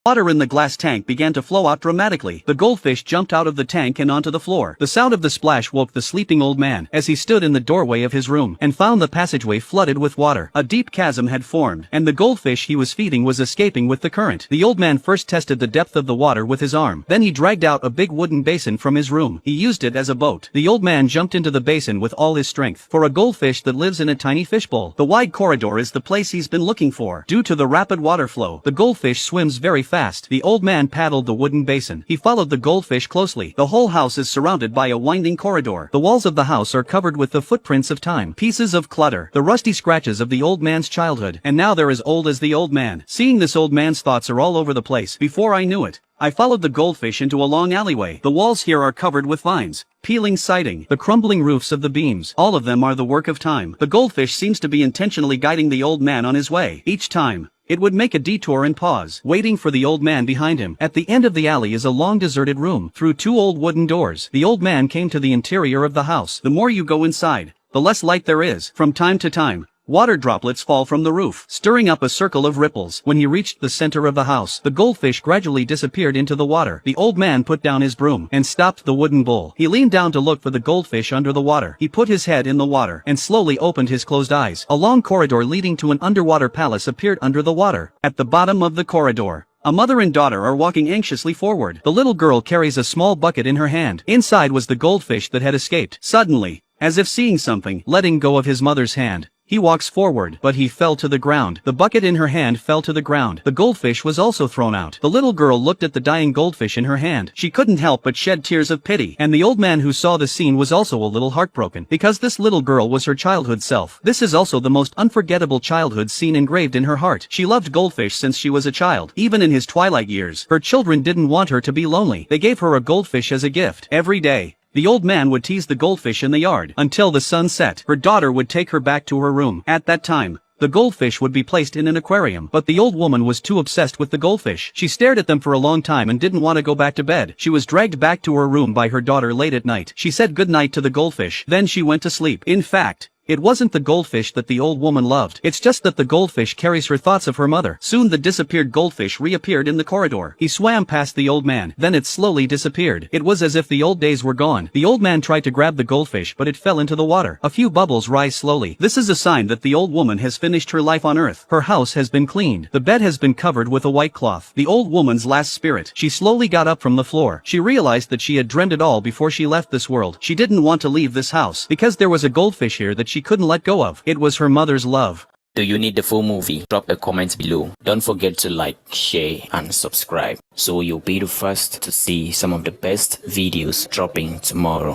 Water in the glass tank began to flow out dramatically. The goldfish jumped out of the tank and onto the floor. The sound of the splash woke the sleeping old man as he stood in the doorway of his room and found the passageway flooded with water. A deep chasm had formed, and the goldfish he was feeding was escaping with the current. The old man first tested the depth of the water with his arm. Then he dragged out a big wooden basin from his room. He used it as a boat. The old man jumped into the basin with all his strength. For a goldfish that lives in a tiny fishbowl, the wide corridor is the place he's been looking for. Due to the rapid water flow, the goldfish swims very fast. The old man paddled the wooden basin. He followed the goldfish closely. The whole house is surrounded by a winding corridor. The walls of the house are covered with the footprints of time, pieces of clutter, the rusty scratches of the old man's childhood, and now they're as old as the old man. Seeing this, old man's thoughts are all over the place. Before I knew it, I followed the goldfish into a long alleyway. The walls here are covered with vines, peeling siding, the crumbling roofs of the beams. All of them are the work of time. The goldfish seems to be intentionally guiding the old man on his way. Each time, it would make a detour and pause, waiting for the old man behind him. At the end of the alley is a long deserted room. Through two old wooden doors, the old man came to the interior of the house. The more you go inside, the less light there is. From time to time, water droplets fall from the roof, stirring up a circle of ripples. When he reached the center of the house, the goldfish gradually disappeared into the water. The old man put down his broom and stopped the wooden bowl. He leaned down to look for the goldfish under the water. He put his head in the water and slowly opened his closed eyes. A long corridor leading to an underwater palace appeared under the water. At the bottom of the corridor, a mother and daughter are walking anxiously forward. The little girl carries a small bucket in her hand. Inside was the goldfish that had escaped. Suddenly, as if seeing something, letting go of his mother's hand, he walks forward, but he fell to the ground. The bucket in her hand fell to the ground. The goldfish was also thrown out. The little girl looked at the dying goldfish in her hand. She couldn't help but shed tears of pity. And the old man who saw the scene was also a little heartbroken, because this little girl was her childhood self. This is also the most unforgettable childhood scene engraved in her heart. She loved goldfish since she was a child. Even in his twilight years, her children didn't want her to be lonely. They gave her a goldfish as a gift. Every day, the old man would tease the goldfish in the yard until the sun set. Her daughter would take her back to her room. At that time, the goldfish would be placed in an aquarium, but the old woman was too obsessed with the goldfish. She stared at them for a long time and didn't want to go back to bed. She was dragged back to her room by her daughter late at night. She said goodnight to the goldfish. Then she went to sleep. In fact, it wasn't the goldfish that the old woman loved. It's just that the goldfish carries her thoughts of her mother. Soon the disappeared goldfish reappeared in the corridor. He swam past the old man. Then it slowly disappeared. It was as if the old days were gone. The old man tried to grab the goldfish, but it fell into the water. A few bubbles rise slowly. This is a sign that the old woman has finished her life on earth. Her house has been cleaned. The bed has been covered with a white cloth. The old woman's last spirit. She slowly got up from the floor. She realized that she had dreamed it all before she left this world. She didn't want to leave this house because there was a goldfish here that she couldn't let go of. It was her mother's love. Do you need the full movie? Drop a comment below. Don't forget to like, share and subscribe so you'll be the first to see some of the best videos dropping tomorrow.